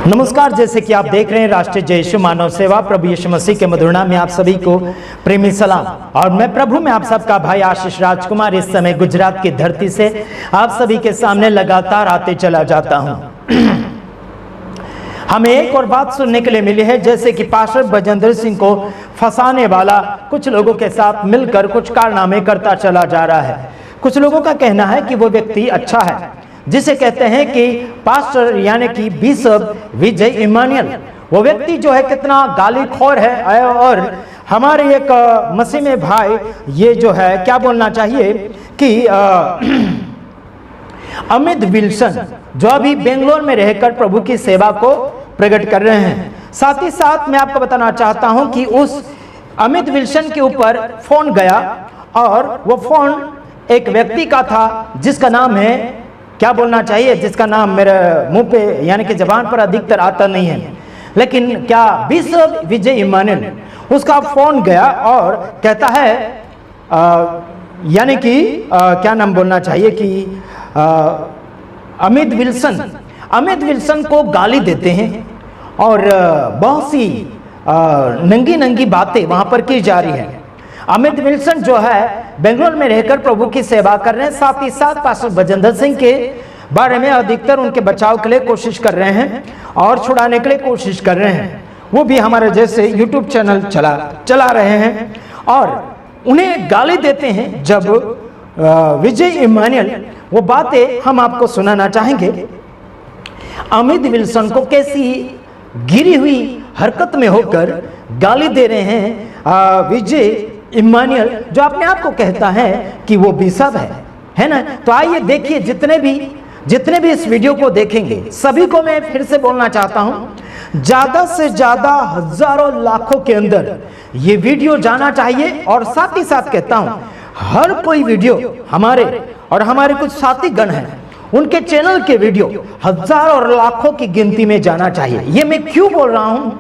नमस्कार, जैसे कि आप देख रहे हैं राष्ट्रीय जय यीशु मानव सेवा प्रभु यीशु मसीह के मधुर नाम में आप सभी को प्रेमी सलाम। और मैं प्रभु में आप सबका भाई आशीष राजकुमार इस समय गुजरात की धरती से आप सभी के सामने लगातार आते चला जाता हूं। हमें एक और बात सुनने के लिए मिली है, जैसे कि पास्टर बजेंद्र सिंह को फंसाने वाला कुछ लोगों के साथ मिलकर कुछ कारनामे करता चला जा रहा है। कुछ लोगों का कहना है कि वो व्यक्ति अच्छा है, जिसे कहते हैं कि पास्टर यानी कि बिशप विजय इमानुएल। वो व्यक्ति जो है कितना गालीखोर है, और हमारे एक मसीह में भाई ये जो है क्या बोलना चाहिए कि अमित विल्सन जो अभी बेंगलोर में रहकर प्रभु की सेवा को प्रकट कर रहे हैं। साथ ही साथ मैं आपको बताना चाहता हूं कि उस अमित विल्सन के ऊपर फोन गया, और वो फोन एक व्यक्ति का था जिसका नाम है क्या बोलना चाहिए, जिसका नाम मेरे मुंह पे यानी कि जबान पर अधिकतर आता नहीं है, लेकिन क्या बिशप विजय इमानुएल उसका फोन गया और कहता है यानी कि क्या नाम बोलना चाहिए कि अमित विल्सन को गाली देते हैं, और बहुत सी नंगी नंगी बातें वहां पर की जा रही है। अमित विल्सन जो है बेंगलोर में रहकर प्रभु की सेवा कर रहे हैं, साथ ही साथ पास्टर बजेंद्र सिंह के बारे में अधिकतर उनके बचाव के लिए कोशिश कर रहे हैं और छुड़ाने के लिए कोशिश कर रहे हैं। वो भी हमारे जैसे यूट्यूब चैनल चला रहे हैं और उन्हें गाली देते हैं। जब विजय इमानुएल वो बातें हम आपको सुनाना चाहेंगे। अमित विल्सन को कैसी गिरी हुई हरकत में होकर गाली दे रहे हैं विजय इमानुएल, जो अपने आप को कहता है कि वो बिशप है ना। तो आइए देखिए, जितने भी इस वीडियो को देखेंगे सभी को मैं फिर से बोलना चाहता हूं, ज्यादा से ज्यादा हजारों लाखों के अंदर ये वीडियो जाना चाहिए। और साथ ही साथ कहता हूं, हर कोई वीडियो हमारे कुछ साथी गण हैं उनके चैनल के वीडियो हजारों और लाखों की गिनती में जाना चाहिए। ये मैं क्यों बोल रहा हूं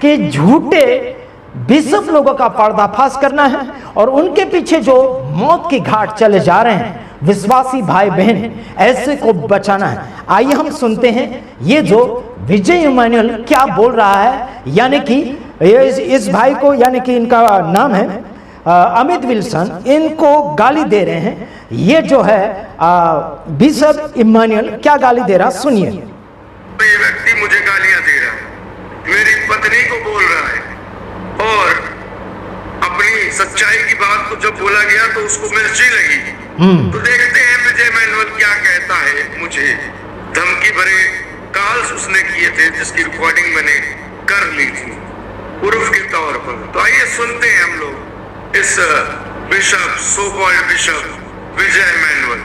कि झूठे बिशप लोगों का पर्दाफाश करना है और उनके पीछे जो मौत की घाट चले जा रहे हैं विश्वासी भाई बहन, ऐसे को बचाना है। आइए हम सुनते हैं ये जो विजय इमानुएल क्या बोल रहा है, यानी कि इस भाई को, यानी कि इनका नाम है अमित विल्सन, इनको गाली दे रहे हैं। ये जो है बिशप इमानुएल क्या गाली दे रहा, सुनिए। ये व्यक्ति मुझे गालियां दे रहा है, मेरी पत्नी को बोल रहा है, और अपनी सच्चाई की बात को जब बोला गया तो उसको मिर्ची लगी। तो देखते हैं विजय इमानुएल क्या कहता है। मुझे धमकी भरे कॉल्स उसने किए थे जिसकी रिकॉर्डिंग मैंने कर ली थी प्रूफ के तौर पर। तो आइए सुनते हैं हम लोग इस बिशप, सो कॉल्ड बिशप विजय इमानुएल।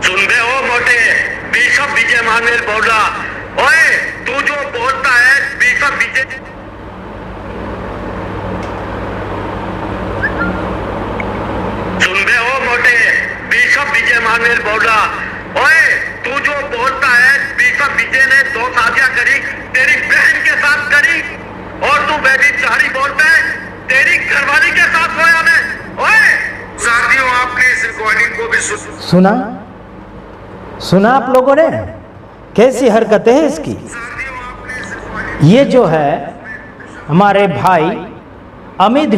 सुनते हो मोटे, बिशप विजय इमानुएल बोल रहा, ओए तू जो बोलता है बिशप विजय, सुनते हो मोटे, बिशप विजय इमानुएल बोल रहा, ओए तू जो बोलता है बिशप विजय ने 2 शादियां करी, तेरी बहन के साथ करी, और तू व्यभिचारी बोलता है तेरी घरवाली के साथ सोया मैं। ओए साथियों, आपने इस रिकॉर्डिंग को भी सुना आप लोगों ने कैसी हरकतें हैं इसकी। ये जो है हमारे भाई अमित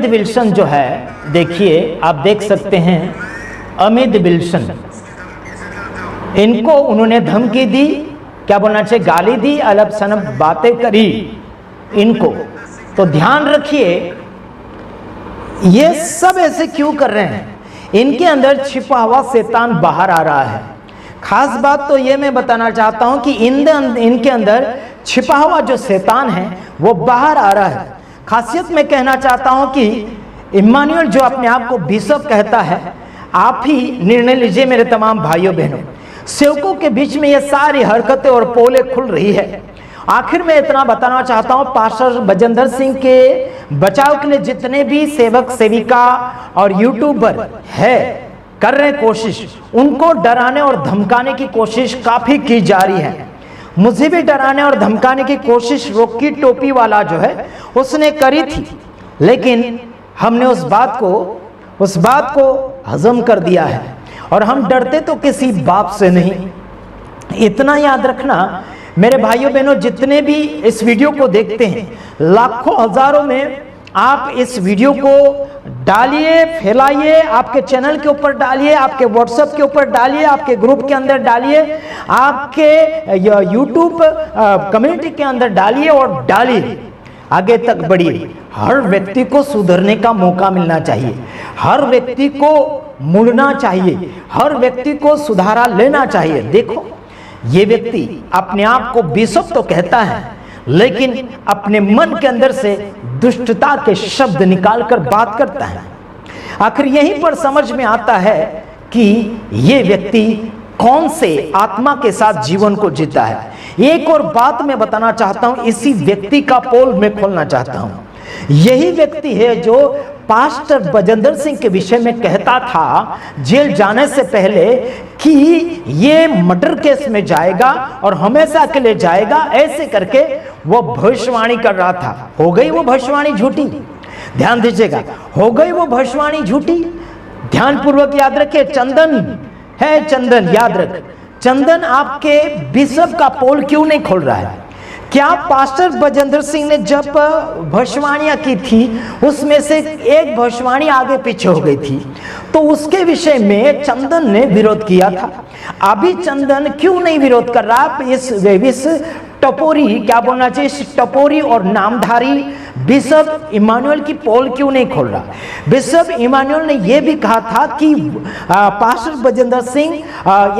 विल्सन जो है, देखिए आप देख सकते हैं अमित विल्सन, इनको उन्होंने धमकी दी, क्या बोलना चाहिए, गाली दी, अलग सनब बातें करी इनको। तो ध्यान रखिए ये सब ऐसे क्यों कर रहे हैं, इनके अंदर छिपा हुआ शैतान बाहर आ रहा है। खास बात तो ये मैं बताना चाहता हूं कि इनके अंदर छिपा हुआ जो शैतान है वो बाहर आ रहा है। खासियत में कहना चाहता हूं कि इमानुएल जो अपने आप को बिशप कहता है, आप ही निर्णय लीजिए मेरे तमाम भाइयों बहनों। सेवकों के बीच में ये सारी हरकतें और पोले खुल रही है। आखिर में इतना बताना चाहता हूं, पास्टर बजेंद्र सिंह के बचाव के लिए जितने भी सेवक सेविका और यूट्यूबर है कर रहे कोशिश, उनको डराने और धमकाने की कोशिश काफी की जा रही है। मुझे भी डराने और धमकाने की कोशिश रॉकी टोपी वाला जो है उसने करी थी, लेकिन हमने उस बात को हजम कर दिया है। और हम डरते तो किसी बाप से नहीं, इतना याद रखना मेरे भाइयों बहनों, जितने भी इस वीडियो को देखते हैं, लाखों हजारों में आप इस वीडियो को डालिए, फैलाइए, आपके चैनल के ऊपर डालिए, आपके व्हाट्सएप के ऊपर डालिए, आपके ग्रुप के अंदर डालिए, आपके यूट्यूब कम्युनिटी के अंदर डालिए और डालिए, आगे तक बढ़िए। हर व्यक्ति को सुधरने का मौका मिलना चाहिए, हर व्यक्ति को मुड़ना चाहिए, हर व्यक्ति को सुधारा लेना चाहिए। देखो, ये व्यक्ति अपने आप को बिशप तो कहता है, लेकिन अपने मन के अंदर से दुष्टता के शब्द निकालकर बात करता है। आखिर यहीं पर समझ में आता है कि ये व्यक्ति कौन से आत्मा के साथ जीवन को जीता है। एक और बात मैं बताना चाहता हूं, इसी व्यक्ति का पोल मैं खोलना चाहता हूं। यही व्यक्ति है जो पास्टर बजेंद्र सिंह के विषय में कहता था जेल जाने से पहले कि ये मर्डर केस में जाएगा और हमेशा के लिए जाएगा, ऐसे करके वो भविष्यवाणी कर रहा था। हो गई वो भविष्यवाणी झूठी, ध्यान दीजिएगा, हो गई वो भविष्यवाणी झूठी। ध्यानपूर्वक याद रखिए, चंदन है, चंदन याद रख, चंदन आपके बिशप का पोल क्यों नहीं खोल रहा है? क्या पास्टर बजेंद्र सिंह ने जब भविष्यवाणियां की थी उसमें से एक भविष्यवाणी आगे पीछे हो गई थी, तो उसके विषय में चंदन ने विरोध किया था। अभी चंदन क्यों नहीं विरोध कर रहा? इस टपोरी, क्या बोलना चाहिए, इस टपोरी और नामधारी बिशप इमानुएल की पोल क्यों नहीं खोल रहा? बिशप इमानुएल ने यह भी कहा था कि पास्टर बजेंद्र सिंह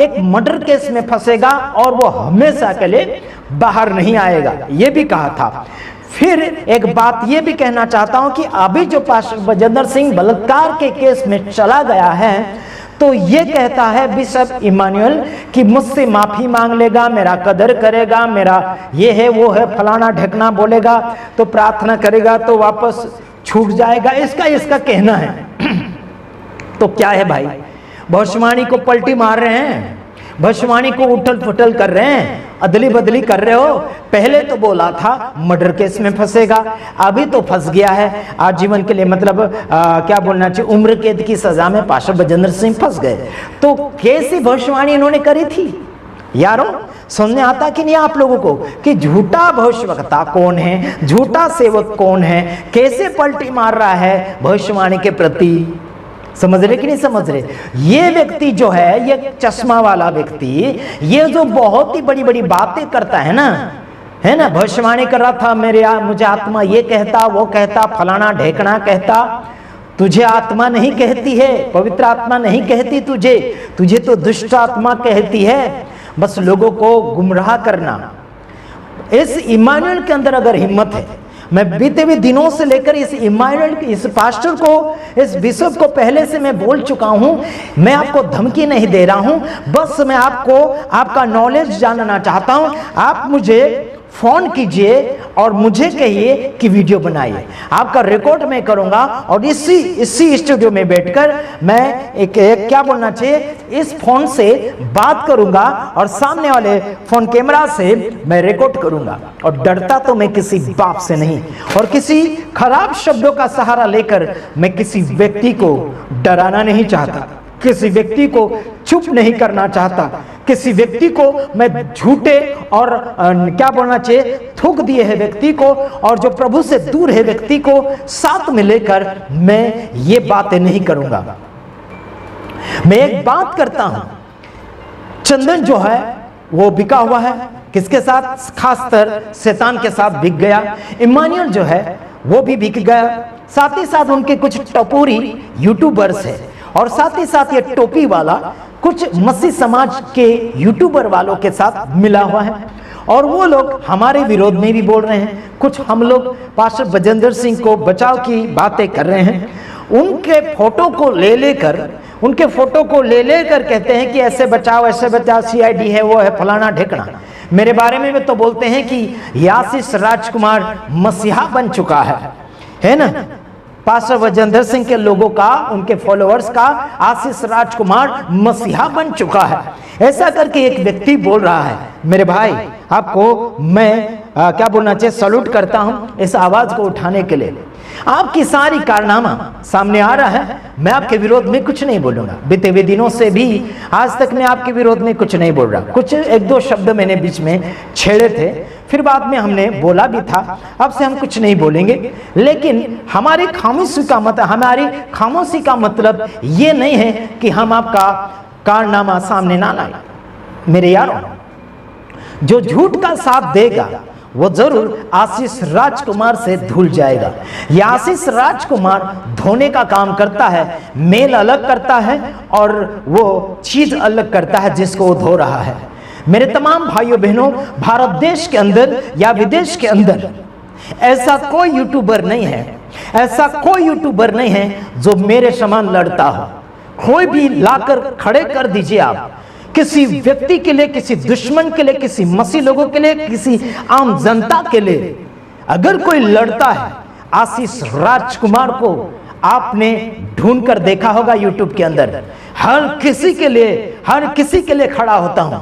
एक मर्डर केस में फंसेगा और वो हमेशा के लिए बाहर नहीं आएगा, ये भी कहा था। फिर एक बात ये भी कहना चाहता हूं कि अभी जो पास्टर बजेंद्र सिंह बलात्कार के केस में चला गया है, तो ये कहता है बिशप इमानुएल कि मुझसे माफी मांग लेगा, मेरा कदर करेगा, मेरा ये है वो है, फलाना ढकना बोलेगा, तो प्रार्थना करेगा तो वापस छूट जाएगा, इसका कहना है। तो क्या है भाई, भविष्यवाणी को पलटी मार रहे हैं, भविष्यवाणी को उठल फुटल कर रहे हैं, अदली बदली कर रहे हो। पहले तो बोला था मर्डर केस में फंसेगा, अभी तो फंस गया है आजीवन के लिए, मतलब क्या बोलना चाहिए, उम्र कैद की सजा में पास्टर बजेंद्र सिंह फंस गए। तो कैसी भविष्यवाणी इन्होंने करी थी यारों? समझ में आता कि नहीं आप लोगों को कि झूठा भविष्यवक्ता कौन है, झूठा सेवक कौन है, कैसे पलटी मार रहा है भविष्यवाणी के प्रति? समझ रहे कि नहीं समझ रहे? ये व्यक्ति जो है, ये चश्मा वाला व्यक्ति, ये जो बहुत ही बड़ी बड़ी बातें करता है ना, भविष्यवाणी कर रहा था, मुझे आत्मा ये कहता, वो कहता, फलाना ढेकना कहता। तुझे आत्मा नहीं कहती है, पवित्र आत्मा नहीं कहती तुझे तो दुष्ट आत्मा कहती है, बस लोगों को गुमराह करना। इस इमानुएल के अंदर अगर हिम्मत है, मैं बीते हुए दिनों से लेकर इस इमानुएल, इस पास्टर को, इस बिशप को पहले से मैं बोल चुका हूं, मैं आपको धमकी नहीं दे रहा हूं, बस मैं आपको आपका नॉलेज जानना चाहता हूं। आप मुझे फोन कीजिए और मुझे कहिए कि वीडियो बनाइए, आपका रिकॉर्ड मैं करूंगा और इसी स्टूडियो में बैठकर मैं एक क्या बोलना चाहिए, इस फोन से बात करूंगा और सामने वाले फोन कैमरा से मैं रिकॉर्ड करूंगा। और डरता तो मैं किसी बाप से नहीं, और किसी खराब शब्दों का सहारा लेकर मैं किसी व्यक्ति को डराना नहीं चाहता, किसी व्यक्ति को चुप नहीं करना चाहता, किसी व्यक्ति को मैं झूठे और क्या बोलना चाहिए, थूक दिए है व्यक्ति को, और जो प्रभु से दूर है व्यक्ति को साथ में लेकर मैं ये बातें नहीं करूंगा। मैं एक बात करता हूं, चंदन जो है वो बिका हुआ है, किसके साथ? खासकर शैतान के साथ बिक गया। इमानुएल जो है वो भी बिक गया, साथ ही साथ उनके कुछ टपोरी यूट्यूबर्स है, और साथ ही साथ ये टोपी वाला कुछ मसीह समाज के यूट्यूबर वालों के साथ मिला हुआ है, और वो लोग हमारे विरोध में भी बोल रहे हैं। कुछ हम लोग पास्टर बजेंद्र सिंह को बचाव की बातें कर रहे हैं, उनके फोटो को ले लेकर कहते हैं कि ऐसे बचाओ CID है, वो है, फलाना ढेकना। मेरे बारे में तो बोलते हैं कि यासीस राजकुमार मसीहा बन चुका है ना, पास्टर वजेंद्र सिंह के लोगों का, उनके फॉलोअर्स का आशीष राजकुमार मसीहा बन चुका है। ऐसा करके एक व्यक्ति बोल रहा है। मेरे भाई, आपको मैं क्या बोलना चाहिए, सैल्यूट करता हूं इस आवाज को उठाने के लिए। आपकी सारी कारनामा सामने आ रहा है, मैं आपके विरोध में कुछ नहीं बोलूंगा। बीते हुए दिनों से भी आज तक मैं आपके विरोध में कुछ नहीं बोल रहा। कुछ एक दो शब्द मैंने बीच में छेड़े थे, फिर बाद में हमने बोला भी था, अब से हम कुछ नहीं बोलेंगे। लेकिन हमारी खामोशी का मतलब ये नहीं है कि हम आपका कारनामा सामने ना लाए। मेरे यारों, जो झूठ का साथ देगा वो जरूर आशीष राजकुमार से धुल जाएगा। यह आशीष राजकुमार धोने का काम करता है, मेल अलग करता है और वो चीज अलग करता है जिसको वो धो रहा है। मेरे तमाम भाइयों बहनों, भारत देश के अंदर या विदेश के अंदर ऐसा कोई यूट्यूबर नहीं है, जो मेरे समान लड़ता हो। कोई भी लाकर खड़े कर दीजिए आप, किसी व्यक्ति के लिए, किसी दुश्मन के लिए, किसी मसीह लोगों के लिए, किसी आम जनता के लिए अगर कोई लड़ता है, आशीष राजकुमार को आपने ढूंढ कर देखा होगा यूट्यूब के अंदर। हर किसी के लिए खड़ा होता हूं।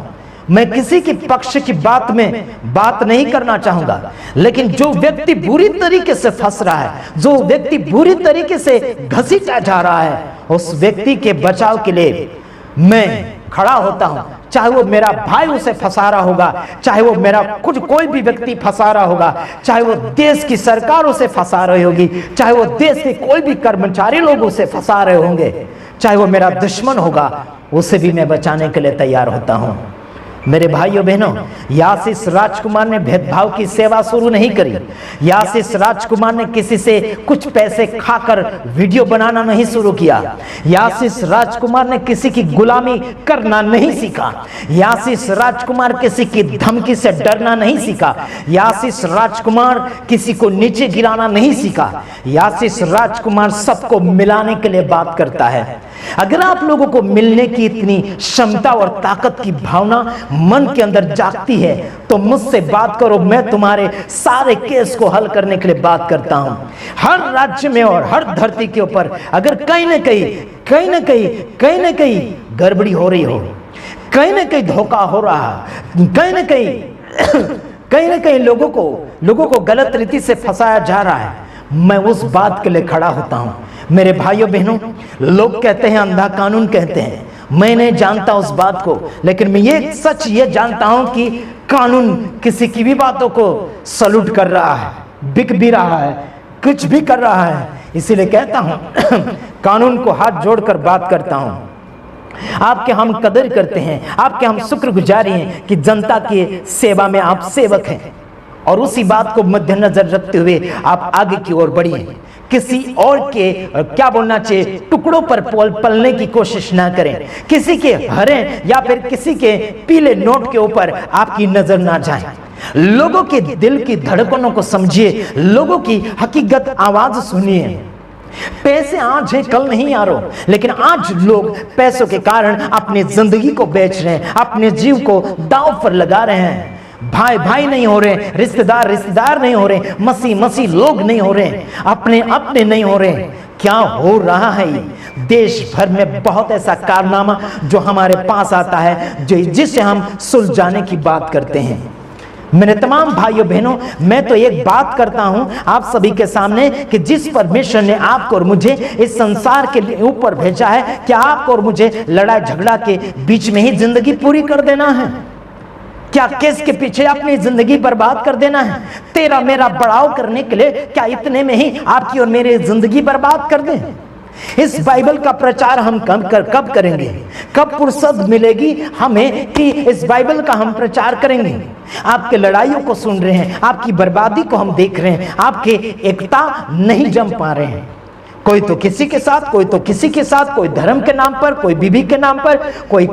मैं किसी के पक्ष की बात में बात नहीं करना चाहूंगा, लेकिन जो व्यक्ति बुरी तरीके से फंस रहा है, जो व्यक्ति बुरी तरीके से घसीटा जा रहा है, उस व्यक्ति के बचाव के लिए मैं खड़ा होता हूं। चाहे वो मेरा भाई उसे फंसा रहा होगा, चाहे वो मेरा कोई भी व्यक्ति फंसा रहा होगा, चाहे वो देश की सरकार उसे फंसा रही होगी, चाहे वो देश के कोई भी कर्मचारी लोग उसे फंसा रहे होंगे, चाहे वो मेरा दुश्मन होगा, उसे भी मैं बचाने के लिए तैयार होता हूं। मेरे भाइयों बहनों, आशीष राजकुमार ने भेदभाव की सेवा शुरू नहीं करी। आशीष राजकुमार ने किसी से कुछ पैसे खाकर वीडियो बनाना नहीं शुरू किया। आशीष राजकुमार ने किसी की गुलामी करना नहीं सीखा। आशीष राजकुमार किसी की धमकी से डरना नहीं सीखा। आशीष राजकुमार किसी को नीचे गिराना नहीं सीखा। आशीष राजकुमार सबको मिलाने के लिए बात करता है। अगर आप लोगों को मिलने की इतनी क्षमता और ताकत की भावना मन के अंदर जागती है तो मुझसे बात करो, मैं तुम्हारे सारे केस को हल करने के लिए बात करता हूं। हर राज्य में और हर धरती के ऊपर अगर कहीं ना कहीं गड़बड़ी हो रही हो, कहीं ना कहीं धोखा हो रहा, कहीं ना कहीं लोगों को गलत रीति से फंसाया जा रहा है, मैं उस बात के लिए खड़ा होता हूं। मेरे भाइयों बहनों, लोग कहते हैं अंधा कानून कहते हैं, मैं नहीं जानता उस बात को, लेकिन मैं ये सच ये जानता हूं कि कानून किसी की भी बातों को सलूट कर रहा है, बिक भी रहा है, कुछ भी कर रहा है। इसीलिए कहता हूं कानून को हाथ जोड़कर बात करता हूं। आपके हम कदर करते हैं, आपके हम शुक्रगुजारी हैं कि जनता की सेवा में आप सेवक हैं, और उसी बात को मद्देनजर रखते हुए आप आगे की ओर बढ़िए। किसी और के क्या बोलना चाहिए टुकड़ों पर पलने की कोशिश ना करें। किसी के हरे या फिर किसी के पीले नोट के ऊपर आपकी नजर ना जाए। लोगों के दिल की धड़कनों को समझिए, लोगों की हकीकत आवाज सुनिए। पैसे आज है कल नहीं यारो, लेकिन आज लोग पैसों के कारण अपनी जिंदगी को बेच रहे हैं, अपने जीव को दांव पर लगा रहे हैं। भाई भाई नहीं हो रहे, रिश्तेदार नहीं हो रहे, मसीह लोग नहीं हो रहे, अपने नहीं हो रहे। क्या हो रहा है? देश भर में बहुत ऐसा कारनामा जो हमारे पास आता है, जिससे हम सुलझाने की बात करते हैं। मेरे तमाम भाइयों बहनों, मैं तो एक बात करता हूं आप सभी के सामने कि जिस परमेश्वर ने आपको और मुझे इस संसार के ऊपर भेजा है, क्या आपको और मुझे लड़ाई झगड़ा के बीच में ही जिंदगी पूरी कर देना है? क्या केस के पीछे अपनी जिंदगी बर्बाद कर देना है? तेरा मेरा बढ़ाव करने के लिए क्या इतने में ही आपकी और मेरी जिंदगी बर्बाद कर दें? इस बाइबल का प्रचार हम कब करेंगे? कब फुर्सत मिलेगी हमें कि इस बाइबल का हम प्रचार करेंगे? आपके लड़ाइयों को सुन रहे हैं, आपकी बर्बादी को हम देख रहे हैं, आपके एकता नहीं जम पा रहे हैं। कोई तो किसी के साथ, कोई तो किसी के साथ, कोई धर्म के नाम पर, कोई बीबी के नाम पर, कोई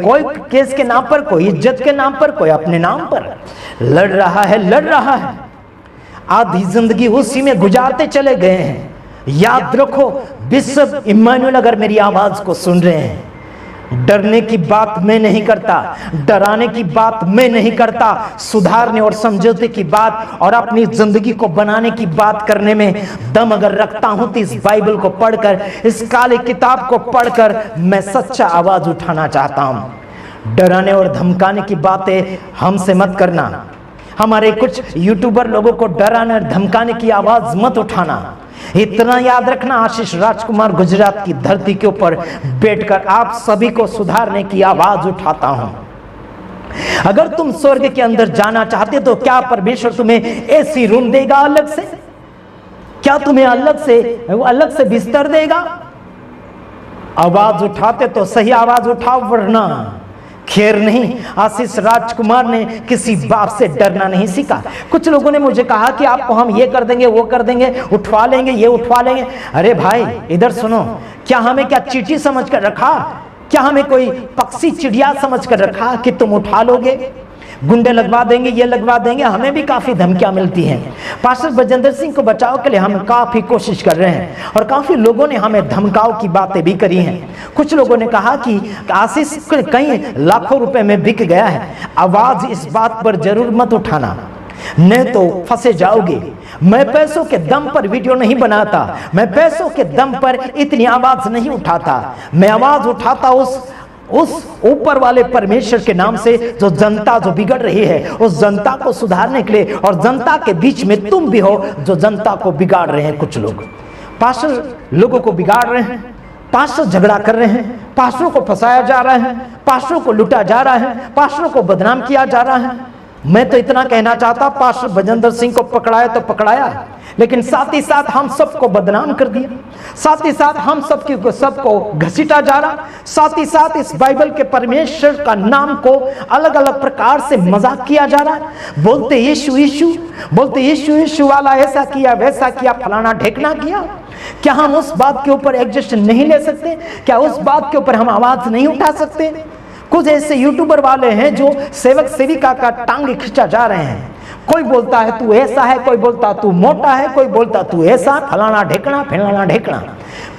केस के नाम पर, कोई इज्जत के नाम पर, कोई अपने नाम पर लड़ रहा है। आधी जिंदगी उसी में गुजारते चले गए हैं। याद रखो, बिशप इम्मानुएल अगर मेरी आवाज को सुन रहे हैं, डरने की बात मैं नहीं करता, डराने की बात मैं नहीं करता, सुधारने और समझौते की बात और अपनी जिंदगी को बनाने की बात करने में दम अगर रखता हूं तो इस बाइबल को पढ़कर, इस काली किताब को पढ़कर मैं सच्चा आवाज उठाना चाहता हूं। डराने और धमकाने की बातें हमसे मत करना। हमारे कुछ यूट्यूबर लोगों को डराने और धमकाने की आवाज मत उठाना। इतना याद रखना, आशीष राजकुमार गुजरात की धरती के ऊपर बैठकर आप सभी को सुधारने की आवाज उठाता हूं। अगर तुम स्वर्ग के अंदर जाना चाहते तो क्या परमेश्वर तुम्हें एसी रूम देगा अलग से? क्या तुम्हें अलग से बिस्तर देगा? आवाज उठाते तो सही आवाज उठाओ, वरना खैर नहीं। आशीष राजकुमार ने किसी बात से डरना नहीं सीखा। कुछ लोगों ने मुझे कहा कि आपको हम ये कर देंगे, वो कर देंगे, उठवा लेंगे, ये उठवा लेंगे। अरे भाई इधर सुनो, क्या हमें क्या चींटी समझ कर रखा? क्या हमें कोई पक्षी चिड़िया समझ कर रखा कि तुम उठा लोगे? गुंडे लगवा देंगे, ये लगवा देंगे। हमें भी काफी धमकियां मिलती हैं। पास्टर बजेंद्र सिंह को बचाव के लिए हम काफी कोशिश कर रहे हैं और काफी लोगों ने हमें धमकाव की बातें भी करी हैं। कुछ लोगों ने कहा कि आशीष कई लाखों रुपए में बिक गया है। आवाज इस बात पर जरूर मत उठाना, नहीं तो फंसे जाओगे। मैं पैसों के दम पर वीडियो नहीं बनाता, मैं पैसों के दम पर इतनी आवाज नहीं उठाता। मैं आवाज उठाता उस ऊपर वाले परमेश्वर के नाम से, जो जनता जो बिगड़ रही है उस जनता को सुधारने के लिए, और जनता के बीच में तुम भी हो जो जनता को बिगाड़ रहे हैं। कुछ लोग पास्टर लोगों को बिगाड़ रहे हैं, पास्टर झगड़ा कर रहे हैं, पास्टरों को फंसाया जा रहा है, पास्टरों को लूटा जा रहा है, पास्टरों को बदनाम किया जा रहा है। मैं तो इतना कहना चाहता, पास्टर बजेंद्र सिंह को पकड़ाया तो पकड़ाया, लेकिन साथ ही साथ हम सबको बदनाम कर दिया, साथ ही साथ हम सबको घसीटा जा रहा, साथ ही साथ इस बाइबल के परमेश्वर का नाम को अलग अलग प्रकार से मजाक किया जा रहा है। बोलते यीशु यीशु, बोलते यीशु यीशु वाला ऐसा किया, वैसा किया, फलाना ढेकना किया। क्या हम उस बात के ऊपर एडजस्ट नहीं ले सकते? क्या उस बात के ऊपर हम आवाज नहीं उठा सकते? कुछ ऐसे यूट्यूबर वाले हैं जो सेवक सेविका का टांग खींचा जा रहे हैं। कोई बोलता है तू ऐसा है, कोई बोलता तू मोटा है, कोई बोलता तू ऐसा, फलाना ढेकना, फलाना ढेकना,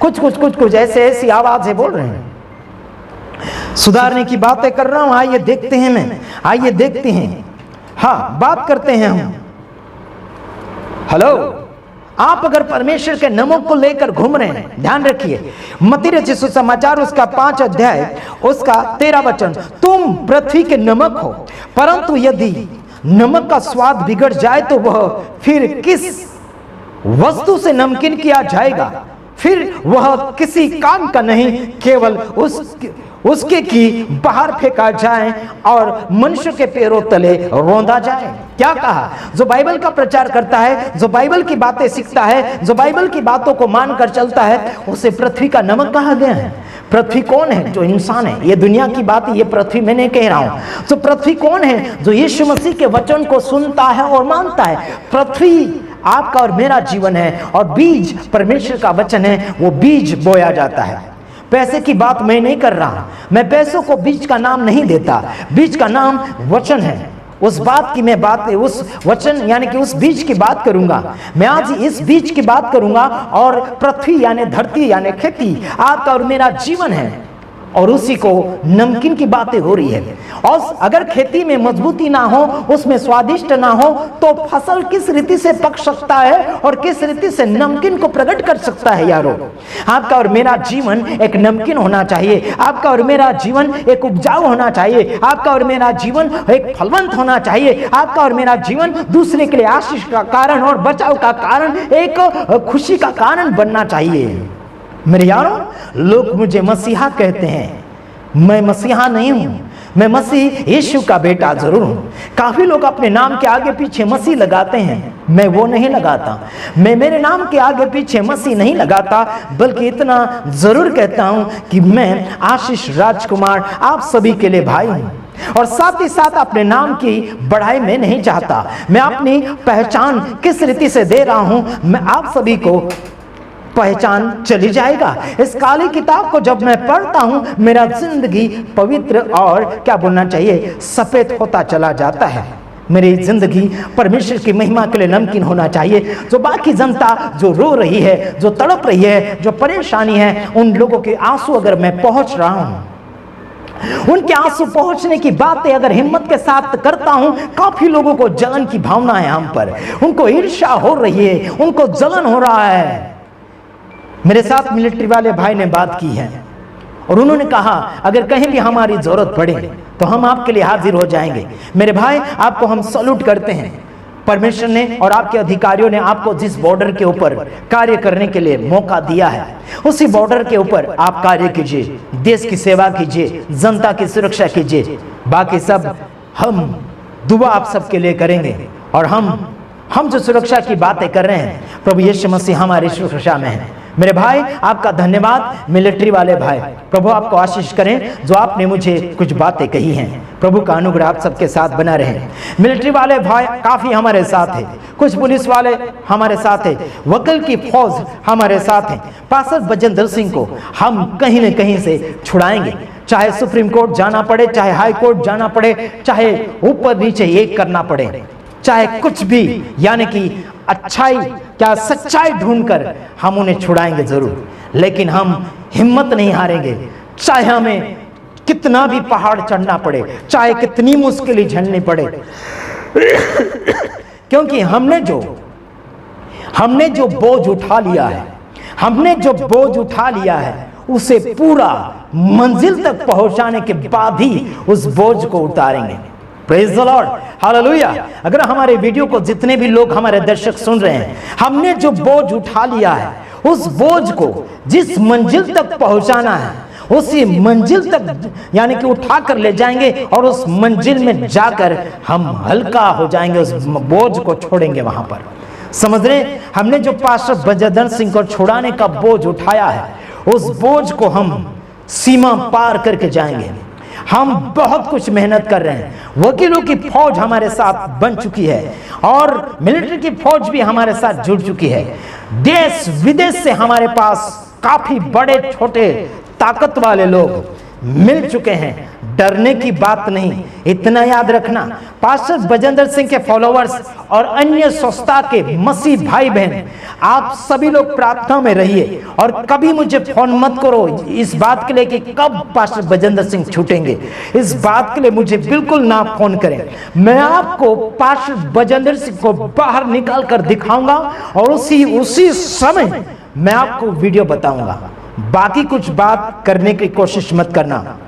कुछ ऐसी आवाजें बोल रहे हैं। सुधारने की बातें कर रहा हूं। आइए देखते हैं, आइए देखते हैं। हाँ, बात करते हैं हम। हेलो, आप अगर परमेश्वर के नमक को लेकर घूम रहे हैं, ध्यान रखिए, मत्ती रचित सुसमाचार उसका 5 अध्याय उसका 13 वचन, तुम पृथ्वी के नमक हो, परंतु यदि नमक का स्वाद बिगड़ जाए तो वह फिर किस वस्तु से नमकीन किया जाएगा? फिर वह किसी काम का नहीं, केवल उसके की बाहर फेंका जाए और मनुष्य के पैरों तले रौंदा जाए। क्या कहा? जो बाइबल का प्रचार करता है, जो बाइबल की बातें सीखता है, जो बाइबल की बातों को मानकर चलता है, उसे पृथ्वी का नमक कहा गया है। पृथ्वी कौन है? जो इंसान है। ये दुनिया की बात, ये पृथ्वी में नहीं कह रहा हूं। तो पृथ्वी कौन है? जो यीशु मसीह के वचन को सुनता है और मानता है। पृथ्वी आपका और मेरा जीवन है, और बीज परमेश्वर का वचन है, वो बीज बोया जाता है। पैसे की बात मैं नहीं कर रहा, मैं पैसों को बीज का नाम नहीं देता। बीज का नाम वचन है। उस बात की मैं बात, उस वचन यानी कि उस बीज की बात करूंगा। मैं आज इस बीज की बात करूंगा, और पृथ्वी यानी धरती यानी खेती आपका और मेरा जीवन है, और उसी को नमकीन की बातें हो रही है। और अगर खेती में मजबूती ना हो, उसमें स्वादिष्ट ना हो, तो फसल किस रीति से पक सकता है और किस रीति से नमकीन को प्रकट कर सकता है? यारो, आपका और मेरा जीवन एक नमकीन होना चाहिए। आपका और मेरा जीवन एक उपजाऊ होना चाहिए। आपका और मेरा जीवन एक फलवंत होना चाहिए। आपका और मेरा जीवन दूसरे के लिए आशीष का कारण और बचाव का कारण, एक खुशी का कारण बनना चाहिए। मेरे यारों, लोग मुझे मसीहा कहते हैं, मैं मसीहा नहीं हूं, मैं मसीह यीशु का बेटा जरूर हूं। काफी लोग अपने नाम के आगे पीछे मसीह लगाते हैं, मैं वो नहीं लगाता। मैं मेरे नाम के आगे पीछे मसीह नहीं लगाता, बल्कि इतना जरूर कहता हूं कि मैं आशीष राजकुमार आप सभी के लिए भाई हूं। और साथ ही साथ अपने नाम की बढ़ाई में नहीं चाहता। मैं अपनी पहचान किस रीति से दे रहा हूं, मैं आप सभी को पहचान चली जाएगा। इस काली किताब को जब मैं पढ़ता हूं, मेरा जिंदगी पवित्र और क्या बोलना चाहिए, सफेद होता चला जाता है। मेरी जिंदगी परमेश्वर की महिमा के लिए नमकीन होना चाहिए। जो बाकी जनता जो रो रही है, जो तड़प रही है, जो परेशानी है, उन लोगों के आंसू अगर मैं पहुंच रहा हूं, उनके आंसू पहुंचने की बातें अगर हिम्मत के साथ करता हूं, काफी लोगों को जलन की भावना है हम पर, उनको ईर्ष्या हो रही है, उनको जलन हो रहा है। मेरे साथ मिलिट्री वाले भाई ने बात की है और उन्होंने कहा अगर कहीं भी हमारी जरूरत पड़े तो हम आपके लिए हाजिर हो जाएंगे। मेरे भाई, आपको हम सैल्यूट करते हैं। परमेश्वर ने और आपके अधिकारियों ने आपको जिस बॉर्डर के ऊपर कार्य करने के लिए मौका दिया है, उसी बॉर्डर के ऊपर आप कार्य कीजिए, देश की सेवा कीजिए, जनता की सुरक्षा कीजिए। बाकी सब हम दुआ आप सबके लिए करेंगे। और हम जो सुरक्षा की बातें कर रहे हैं, प्रभु यीशु मसीह हमारी सुरक्षा में है। मेरे भाई, आपका धन्यवाद। मिलिट्री वाले भाई, प्रभु आपको आशीष करें जो आपने मुझे कुछ बातें कही हैं। प्रभु का अनुग्रह आप सबके साथ बना रहे। मिलिट्री वाले भाई काफी हमारे साथ है, कुछ पुलिस वाले हमारे साथ है, वकील की फौज हमारे साथ है। पास्टर बजेंद्र सिंह को हम कहीं न कहीं से छुड़ाएंगे, चाहे सुप्रीम कोर्ट जाना पड़े, चाहे हाई कोर्ट जाना पड़े, चाहे ऊपर नीचे एक करना पड़े, चाहे कुछ भी, यानी कि अच्छाई क्या सच्चाई ढूंढकर हम उन्हें छुड़ाएंगे जरूर। लेकिन हम हिम्मत नहीं हारेंगे, चाहे हमें कितना भी पहाड़ चढ़ना पड़े, चाहे कितनी मुश्किलें झेलनी पड़े, क्योंकि हमने जो बोझ उठा लिया है, हमने जो बोझ उठा लिया है उसे पूरा मंजिल तक पहुंचाने के बाद ही उस बोझ को उतारेंगे। Praise the lord, hallelujah. अगर हमारे वीडियो को जितने भी लोग हमारे दर्शक सुन रहे हैं, हमने जो बोझ उठा लिया है, उस बोझ को जिस मंजिल तक पहुंचाना है, उसी मंजिल तक यानी कि उठा कर ले जाएंगे और उस मंजिल में जाकर हम हल्का हो जाएंगे, उस बोझ को छोड़ेंगे वहां पर। समझ रहे? हमने जो पास्टर बजेंद्र सिंह को छुड़ाने का बोझ उठाया है, उस बोझ को हम सीमा पार करके जाएंगे। हम बहुत कुछ मेहनत कर रहे हैं। वकीलों की फौज हमारे साथ बन चुकी है और मिलिट्री की फौज भी हमारे साथ जुड़ चुकी है। देश विदेश से हमारे पास काफी बड़े छोटे ताकत वाले लोग मिल चुके हैं। डरने की बात नहीं, इतना याद रखना, पास्टर बजेंद्र सिंह के फॉलोअर्स और अन्य संस्था के मसीह भाई बहन, आप सभी लोग प्रार्थना में रहिए और कभी मुझे फोन मत करो इस बात के लिए कि कब पास्टर बजेंद्र सिंह छूटेंगे। इस बात के लिए मुझे बिल्कुल ना फोन करें। मैं आपको पास्टर बजेंद्र सिंह को बाहर निकाल कर दिखाऊंगा और उसी समय मैं आपको वीडियो बताऊंगा। बाकी कुछ बात करने की कोशिश मत करना।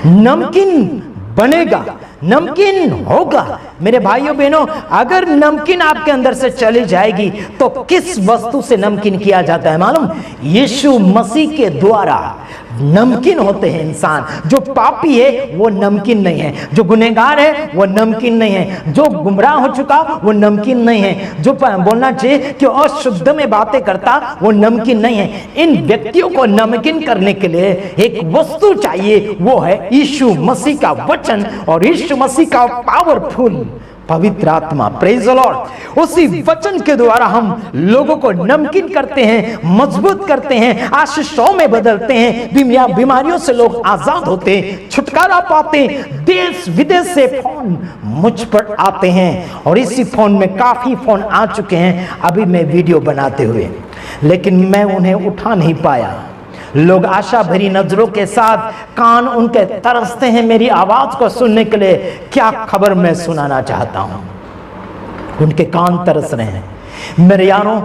नमकीन बनेगा, नमकीन होगा। मेरे भाइयों बहनों, अगर नमकीन आपके अंदर से चली जाएगी तो किस वस्तु से नमकीन किया जाता है मालूम? यीशु मसीह के द्वारा नमकीन होते हैं इंसान। जो पापी है वो नमकीन नहीं है, जो गुनहगार है वो नमकीन नहीं है, जो गुमराह हो चुका वो नमकीन नहीं है, जो बोलना चाहिए कि अशुद्ध में बातें करता वो नमकीन नहीं है। इन व्यक्तियों को नमकीन करने के लिए एक वस्तु चाहिए, वो है यीशु मसीह का वचन और यीशु मसीह का पावरफुल पवित्र आत्मा। Praise the Lord. उसी वचन के द्वारा हम लोगों को नमकीन करते हैं, मजबूत करते हैं, आशीषों में बदलते हैं, बीमारियों से लोग आजाद होते हैं, छुटकारा पाते हैं। देश विदेश से फोन मुझ पर आते हैं और इसी फोन में काफी फोन आ चुके हैं अभी मैं वीडियो बनाते हुए, लेकिन मैं उन्हें उठा नहीं पाया। लोग आशा भरी नजरों के साथ कान उनके तरसते हैं मेरी आवाज को सुनने के लिए। क्या खबर मैं सुनाना चाहता हूं, उनके कान तरस रहे हैं। मेरे यारों,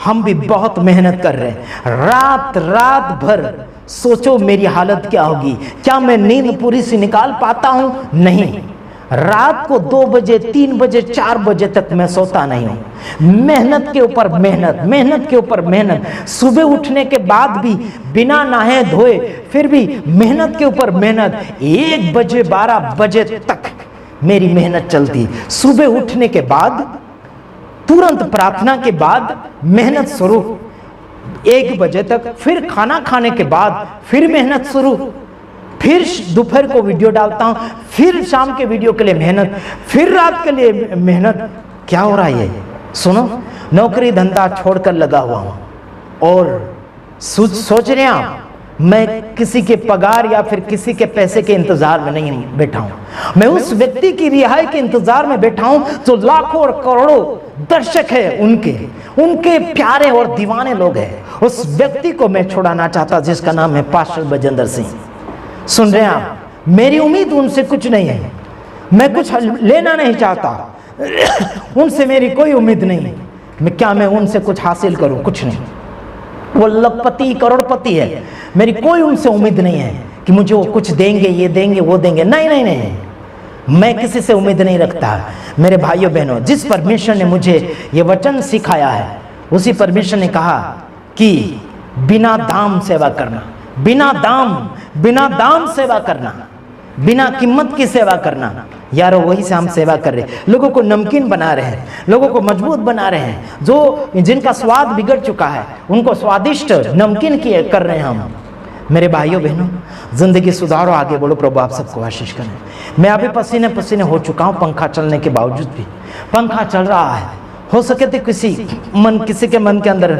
हम भी बहुत मेहनत कर रहे हैं, रात भर। सोचो मेरी हालत क्या होगी। क्या मैं नींद पूरी सी निकाल पाता हूं? नहीं। रात को 2 बजे 3 बजे 4 बजे तक मैं सोता नहीं हूं। मेहनत के ऊपर मेहनत, मेहनत के ऊपर मेहनत। सुबह उठने के बाद भी बिना नहाए धोए फिर भी मेहनत के ऊपर मेहनत। 1 बजे 12 बजे तक मेरी मेहनत चलती। सुबह उठने के बाद तुरंत प्रार्थना के बाद मेहनत शुरू, 1 बजे तक, फिर खाना खाने के बाद फिर मेहनत शुरू, फिर दोपहर को वीडियो डालता हूं, फिर शाम के वीडियो के लिए मेहनत, फिर रात के लिए मेहनत। क्या हो रहा है? सुनो, नौकरी धंधा छोड़कर लगा हुआ हूं और सोच रहे हैं आप, मैं किसी के पगार या फिर किसी के पैसे के इंतजार में नहीं बैठा हूं। मैं उस व्यक्ति की रिहाई के इंतजार में बैठा हूं जो लाखों और करोड़ों दर्शक है, उनके प्यारे और दीवाने लोग हैं। उस व्यक्ति को मैं छुड़ाना चाहता जिसका नाम है पास्टर बजेंद्र सिंह। सुन रहे हैं आप, मेरी उम्मीद उनसे कुछ नहीं है, मैं कुछ लेना नहीं चाहता, उनसे मेरी कोई उम्मीद नहीं है। मैं उनसे कुछ हासिल करूं, कुछ नहीं। वो लखपति करोड़पति है, मेरी कोई उनसे उम्मीद नहीं है कि मुझे वो कुछ देंगे, ये देंगे, वो देंगे। नहीं नहीं नहीं, मैं किसी से उम्मीद नहीं रखता। मेरे भाइयों बहनों, जिस परमेश्वर ने मुझे ये वचन सिखाया है, उसी परमेश्वर ने कहा कि बिना दाम सेवा करना, बिना दाम सेवा करना, बिना कीमत की सेवा करना। यारो वही से हम सेवा कर रहे हैं, लोगों को नमकीन बना रहे हैं, लोगों को मजबूत बना रहे हैं, जो जिनका स्वाद बिगड़ चुका है उनको स्वादिष्ट नमकीन किए कर रहे हैं हम। मेरे भाइयों बहनों, जिंदगी सुधारो, आगे बढ़ो, प्रभु आप सबको आशीष करें। मैं अभी पसीने पसीने हो चुका हूँ, पंखा चलने के बावजूद भी। पंखा चल रहा है, हो सके तो किसी के मन के अंदर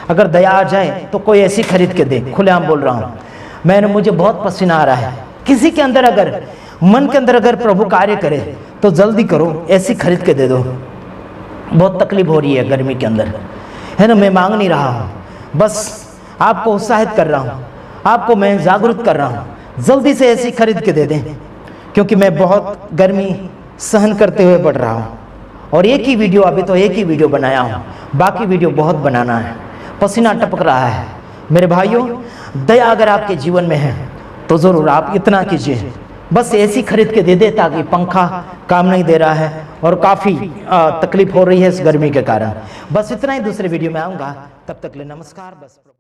अगर दया आ जाए तो कोई ऐसी खरीद के दे। खुलेआम बोल रहा हूँ, मुझे बहुत पसीना आ रहा है। किसी के अंदर अगर मन के अंदर अगर प्रभु कार्य करे तो जल्दी करो, ऐसी खरीद के दे दो। बहुत तकलीफ हो रही है गर्मी के अंदर, है ना। मैं मांग नहीं रहा हूँ, बस आपको उत्साहित कर रहा हूँ, आपको मैं जागरूक कर रहा हूँ, जल्दी से ऐसी खरीद के दे दें, क्योंकि मैं बहुत गर्मी सहन करते हुए बढ़ रहा हूँ। और एक ही वीडियो, अभी तो एक ही वीडियो बनाया हूँ, बाकी वीडियो बहुत बनाना है। पसीना टपक रहा है। मेरे भाइयों, दया अगर आपके जीवन में है तो ज़रूर आप इतना कीजिए, बस ऐसी खरीद के दे दे, ताकि पंखा काम नहीं दे रहा है और काफ़ी तकलीफ हो रही है इस गर्मी के कारण। बस इतना ही, दूसरे वीडियो में आऊँगा, तब तक ले नमस्कार। बस।